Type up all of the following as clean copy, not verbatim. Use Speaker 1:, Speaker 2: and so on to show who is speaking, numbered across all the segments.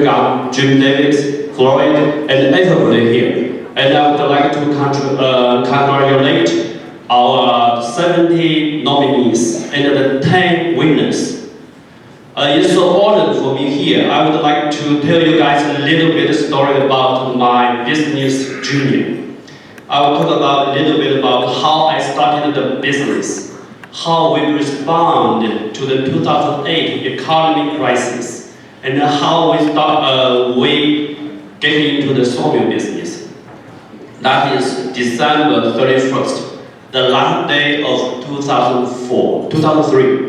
Speaker 1: got Jim Davis, Floyd, and everybody here. And I would like to congratulate our 70 nominees and the 10 winners. It's so honored for me here. I would like to tell you guys a little bit story about my business journey. I will talk about a little bit about how I started the business, how we responded to the 2008 economic crisis, and how we get into the sawmill business. That is December 31st, the last day of 2003.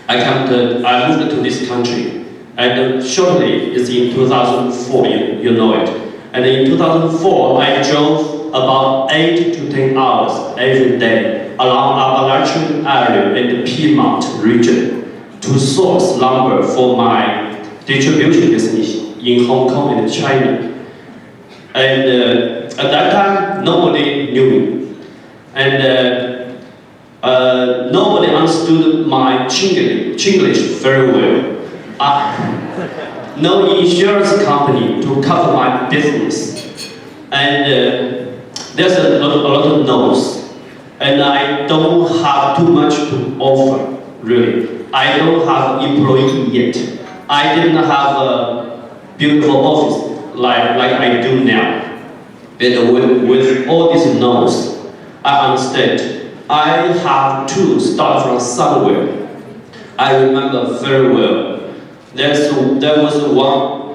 Speaker 1: I moved to this country, and shortly it's in 2004, you know it. And in 2004, I drove about 8 to 10 hours every day along Appalachian area in the Piedmont region to source lumber for my distribution business in Hong Kong and China. And at that time, nobody knew me. And nobody understood my Chinglish very well. No insurance company to cover my business. And there's a lot of no's. And I don't have too much to offer, really. I don't have employee yet. I didn't have a beautiful office like I do now. But with all these no's, I understand I have to start from somewhere. I remember very well. There was one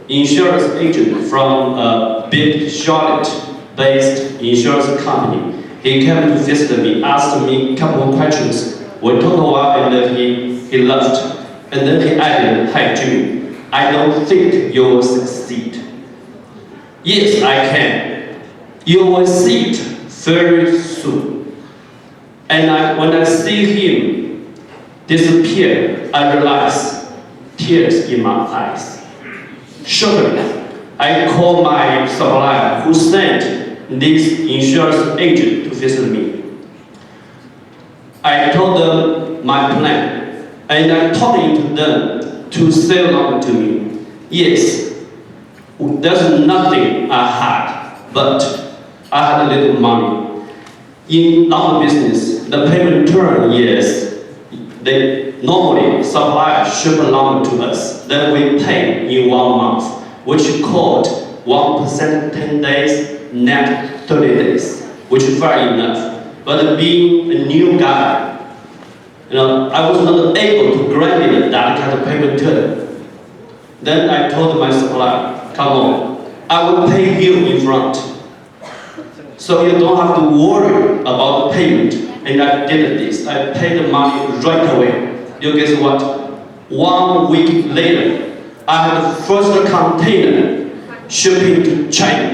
Speaker 1: insurance agent from a big Charlotte-based insurance company. He came to visit me, asked me a couple of questions. We talked a while, and then he left. And then he added, "Hi Jimmy, I don't think you will succeed." Yes, I can. You will see it very soon. And when I see him disappear, I realize tears in my eyes. Shortly, I called my supplier who sent this insurance agent to visit me. I told them my plan, and I talked to them to sell lumber to me. Yes, there's nothing I had, but I had a little money. In lumber business, the payment term is normally suppliers ship lumber to us, then we pay in 1 month, which is called 1% 10 days, net 30 days, which is fair enough. But being a new guy, I was not able to grant that kind of payment term. Then I told my supplier, "Come on, I will pay you in front, so you don't have to worry about the payment." And I did this. I paid the money right away. You guess what? 1 week later, I had the first container shipping to China.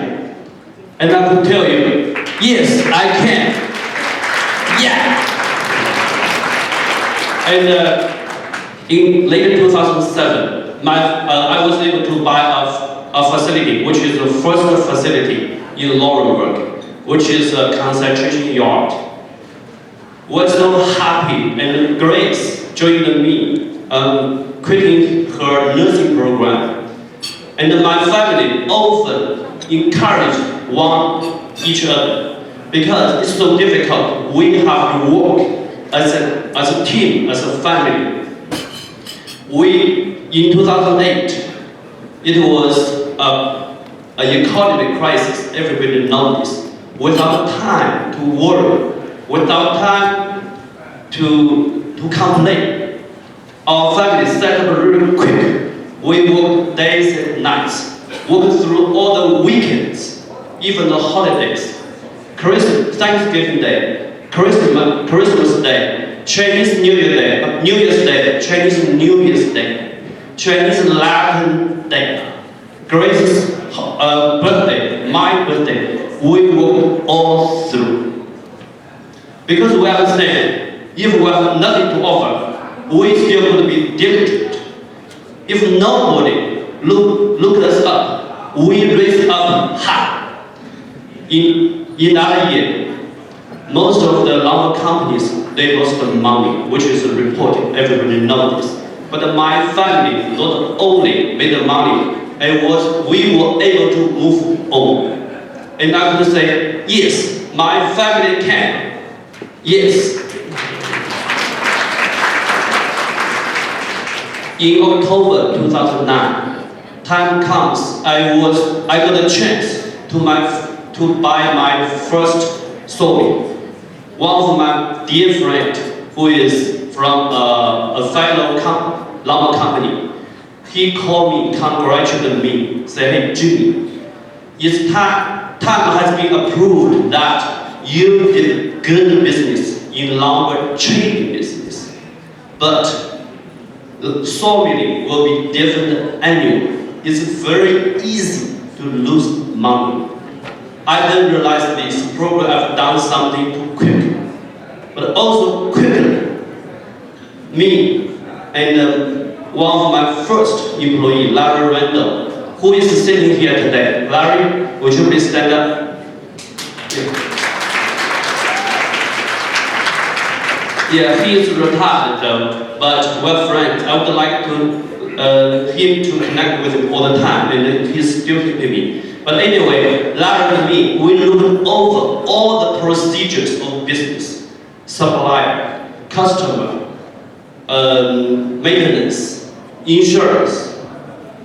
Speaker 1: And I could tell you, yes, I can. Yeah. And in late 2007, I was able to buy a facility, which is the first facility in Laurenburg, which is a concentration yard. Was so happy, and Grace joined me, quitting her nursing program. And my family often encouraged each other, because it's so difficult. We have to work as a team, as a family. In 2008, it was an economic crisis. Everybody knows this. Without time to worry, without time to complain, our family set up really quick. We worked days and nights, worked through all the weekends, even the holidays. Thanksgiving Day, Christmas Day, Chinese New Year Day, New Year's Day, Chinese New Year's Day, Chinese Latin Day, Grace's birthday, my birthday. We work all through. Because we understand, if we have nothing to offer, we still going to be diligent. If nobody look us up, we raise up high. In that year, most of the lumber companies, they lost money, which is reported, everybody knows this. but my family not only made the money, we were able to move on. And I could say, yes, my family can. Yes. In October 2009, time comes, I got a chance to buy my first sawmill. One of my dear friend, who is from a fellow lumber company, he called me, congratulated me, said, hey Jimmy, it's time has been approved that you did good business in lumber trading business. But the sawmilling will be different annually. It's very easy to lose money. I then realized this, probably I've done something too quick. But also quickly, me and one of my first employee, Larry Randall, who is sitting here today. Larry, would you please stand up? Yeah, he is retired though, but we're friends. I would like him to connect with him all the time, and he's still with me. But anyway, Larry and me, we looked over all the procedures of business, supplier, customer, maintenance, insurance,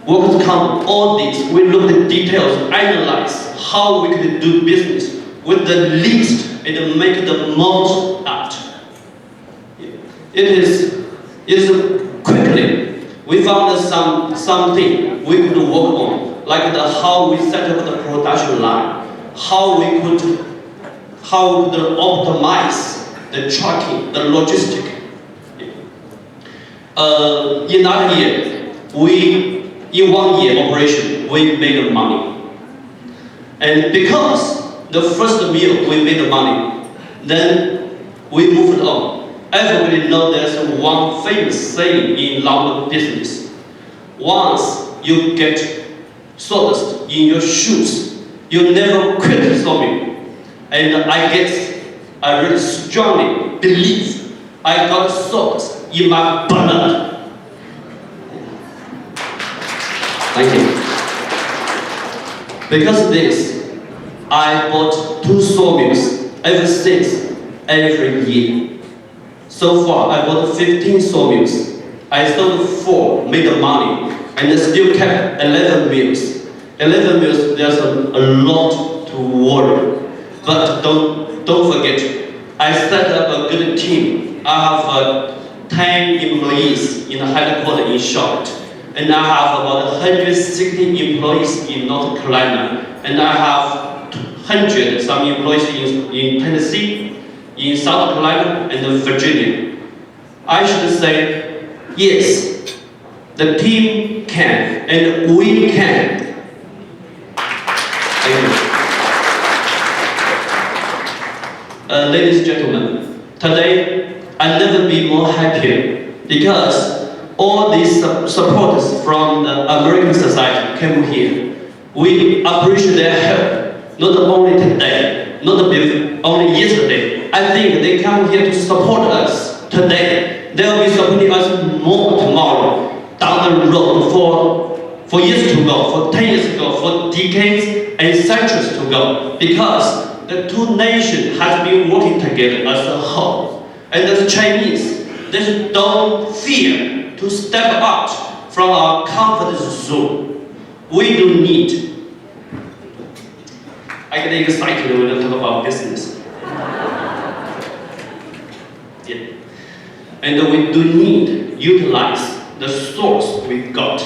Speaker 1: workers' comp, all these. We looked at details, analyzed how we could do business with the least and make the most out. It is quickly we found something we could work on, like how we set up the production line, how we could optimize the trucking, the logistic. In that year, in 1 year operation, we made money. And because the first year we made money, then we moved on. Everybody knows there's one famous saying in lumber business. Once you get sawdust in your shoes, you never quit sawing. And I really strongly believe I got sawdust in my blood. Thank you. Because of this, I bought 2 sawmills ever since, every year. So far, I bought 15 sawmills. I sold 4, made money, and still kept 11 mills. 11 mills, there's a lot to worry. But don't forget, I set up a good team. I have 10 employees in the headquarters in Charlotte, and I have about 160 employees in North Carolina, and I have 100 some employees in Tennessee, in South Carolina, and Virginia. I should say, yes, the team can, and we can. Thank you. Ladies and gentlemen, today I'll never be more happier because all these supporters from the American society came here. We appreciate their help, not only today, not only yesterday. I think they come here to support us today. They will be supporting us more tomorrow, down the road for years to go, for 10 years to go, for decades and centuries to go. Because the 2 nations have been working together as a whole. And as Chinese, they don't fear to step out from our comfort zone. We do need. I get excited when I talk about business. Yeah. And we do need to utilize the source we got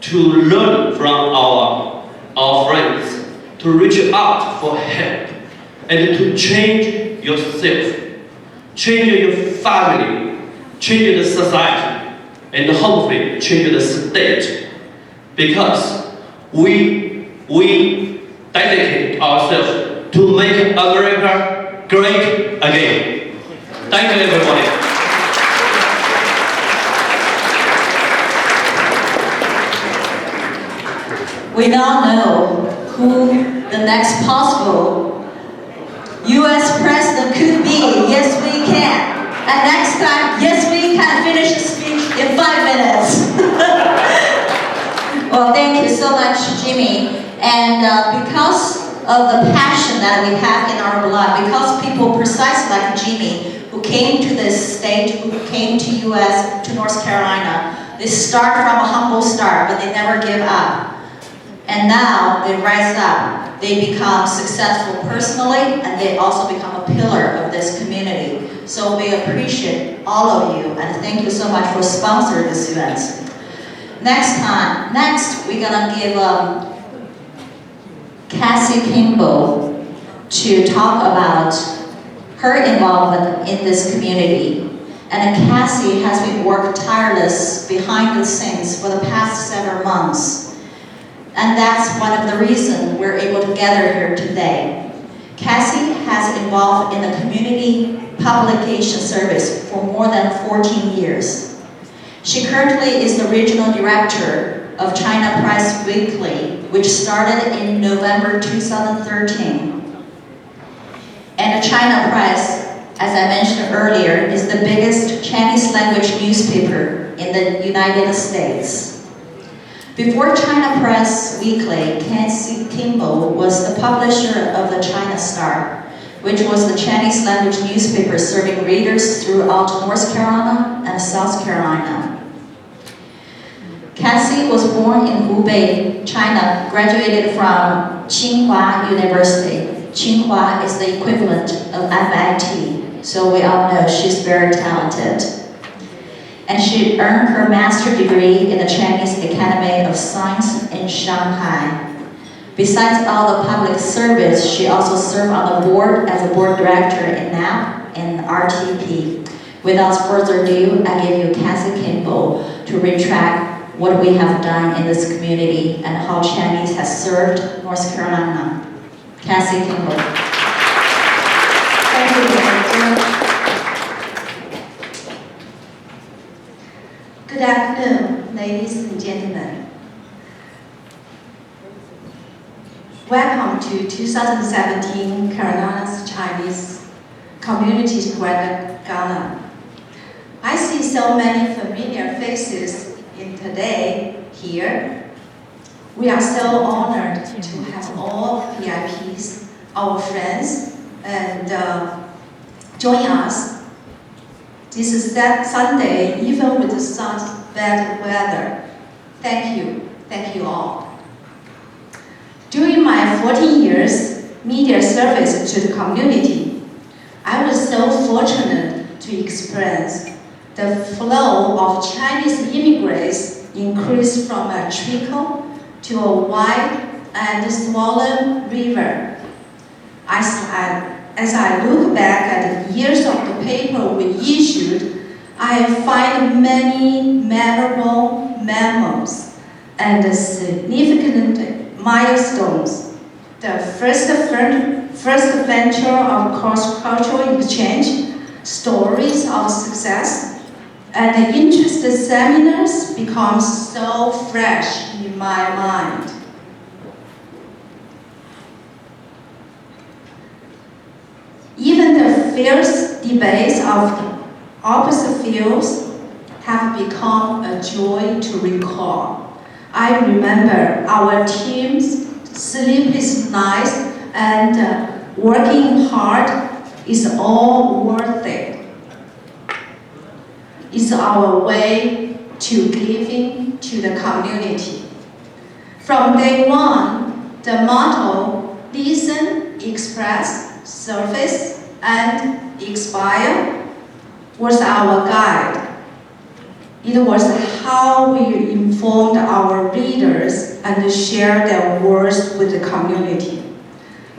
Speaker 1: to learn from our friends, to reach out for help, and to change yourself, change your family, change the society, and hopefully change the state. Because we dedicate ourselves to make America great again. Thank you, everybody.
Speaker 2: We now know who the next possible U.S. president could be. Yes, we can. And next time, yes, we can finish the speech in Jimmy. And because of the passion that we have in our blood, because people precisely like Jimmy, who came to this state, who came to US, to North Carolina, they start from a humble start, but they never give up. And now they rise up, they become successful personally, and they also become a pillar of this community. So we appreciate all of you, and thank you so much for sponsoring this event. Next we're gonna give Cassie Kimball to talk about her involvement in this community. And Cassie has been working tireless behind the scenes for the past several months. And that's one of the reasons we're able to gather here today. Cassie has involved in the community publication service for more than 14 years. She currently is the regional director of China Press Weekly, which started in November 2013. And the China Press, as I mentioned earlier, is the biggest Chinese language newspaper in the United States. Before China Press Weekly, Cassie Kimball was the publisher of the China Star, which was the Chinese language newspaper serving readers throughout North Carolina and South Carolina. Cassie was born in Hubei, China, graduated from Tsinghua University. Tsinghua is the equivalent of MIT, so we all know she's very talented. And she earned her master's degree in the Chinese Academy of Science in Shanghai. Besides all the public service, she also served on the board as a board director in NAP and RTP. Without further ado, I give you Cassie Kimball to retract what we have done in this community and how Chinese has served North Carolina. Cassie Kimball.
Speaker 3: Thank you, Director. Good afternoon, ladies and gentlemen. Welcome to 2017 Carolina's Chinese Community Square Gala. I see so many familiar faces in today here. We are so honored to have all VIPs, our friends, and join us. This is that Sunday, even with such bad weather. Thank you all. During my 14 years media service to the community, I was so fortunate to experience the flow of Chinese immigrants increase from a trickle to a wide and swollen river. As I look back at the years of the paper we issued, I find many memorable memos and significant milestones. The first venture of cross-cultural exchange, stories of success, and the interested seminars become so fresh in my mind. Even the fierce debates of opposite fields have become a joy to recall. I remember our team's sleepless nights and working hard is all worth it. It's our way to giving to the community. From day one, the motto, listen, express, surface, and expire, was our guide. It was how we informed our readers and shared their words with the community.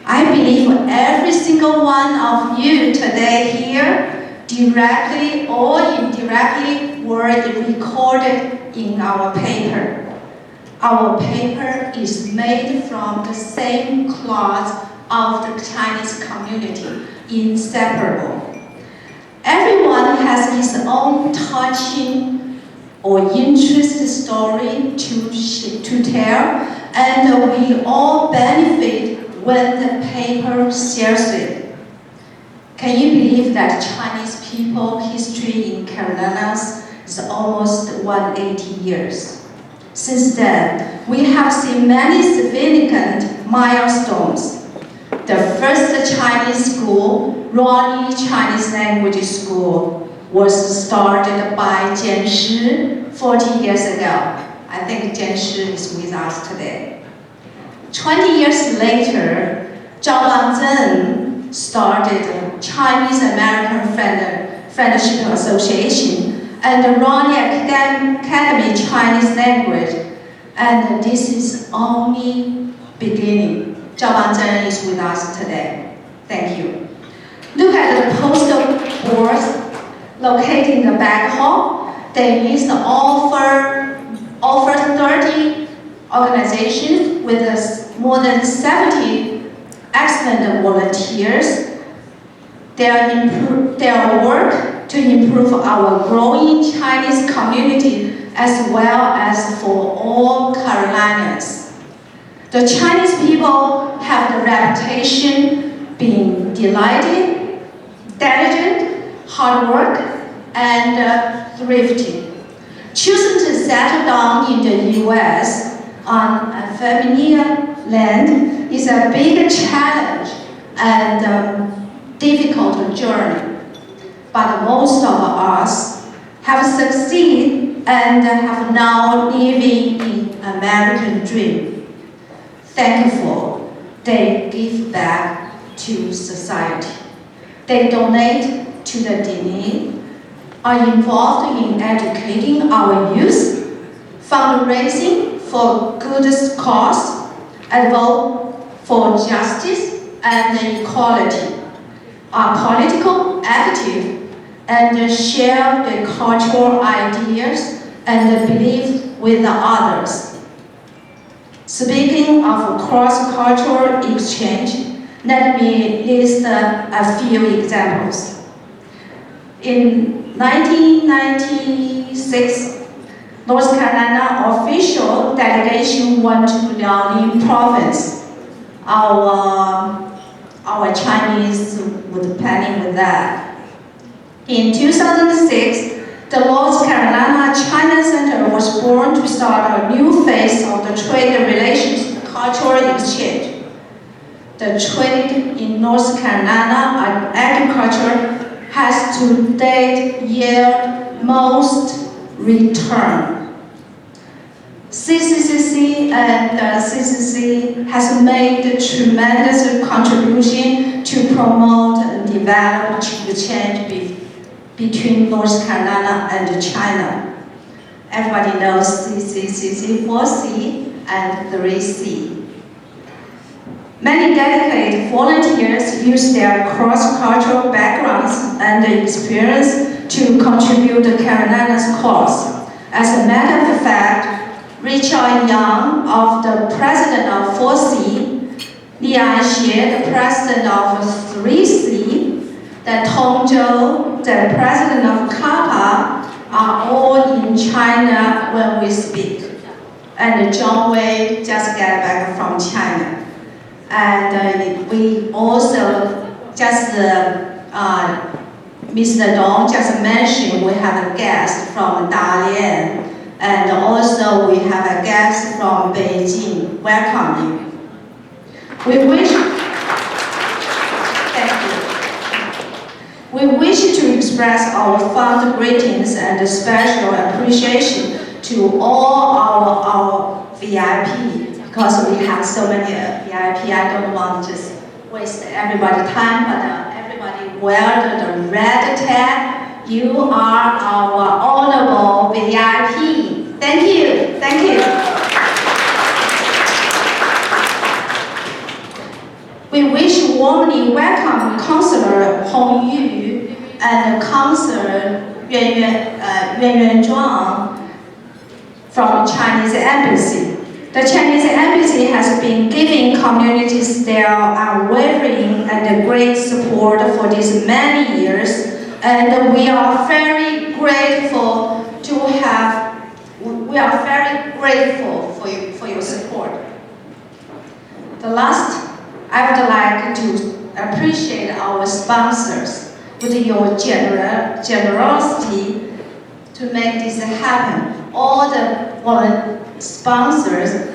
Speaker 3: I believe every single one of you today here, directly or indirectly, were recorded in our paper. Our paper is made from the same cloth of the Chinese community, inseparable. Everyone has his own touching or interesting story to tell, and we all benefit when the paper shares it. Can you believe that Chinese people history in Carolina is almost 180 years? Since then, we have seen many significant milestones. The first Chinese school, Ronnie Chinese Language School, was started by Jian Shi 40 years ago. I think Jian Shi is with us today. 20 years later, Zhao Langzhen started Chinese American Friendship Association and the Ronnie Academy Chinese Language. And this is only beginning. Zhao Langzhen is with us today. Thank you. Look at the postal boards located in the back hall. They list offer 30 organizations with more than 70 excellent volunteers. Their work to improve our growing Chinese community as well as for all Carolinians. The Chinese people have the reputation being delighted, diligent, hard work, and thrifty. Choosing to settle down in the U.S. on a familiar land is a big challenge and difficult journey. But most of us have succeeded and have now living in American dream. Thankful, they give back to society. They donate to the needy, are involved in educating our youth, fundraising for good cause, advocate for justice and equality, are political active, and share the cultural ideas and beliefs with others. Speaking of cross-cultural exchange, let me list a few examples. In 1996, North Carolina official delegation went to Liaoning province. Our Chinese were planning with that. In 2006, the North Carolina China Center was born to start a new phase of the trade relations and cultural exchange. The trade in North Carolina agriculture has to date yield most return. CCCC and CCC has made a tremendous contribution to promote and develop exchange between North Carolina and China. Everybody knows CCCC 4C and 3C. Many dedicated volunteers use their cross-cultural backgrounds and experience to contribute to Carolina's cause. As a matter of fact, Richard Yang, the president of 4C, Li Anxie, the president of 3C, the Tong Zhou, the president of Kappa, are all in China when we speak. And John Wei just got back from China. And we also just, Mr. Dong just mentioned we have a guest from Dalian, and also we have a guest from Beijing. Welcome you. We wish to express our fond greetings and special appreciation to all our VIP. Because we have so many VIP, I don't want to just waste everybody's time, but everybody wear the red tag. You are our honorable VIP. Thank you, thank you. We wish warmly welcome Councillor Hong Yu and Councillor Yuan Yuanzhuang from Chinese Embassy. The Chinese Embassy has been giving communities their unwavering and great support for these many years, and we are very grateful for your support. The last, I would like to appreciate our sponsors with your generosity to make this happen. All the sponsors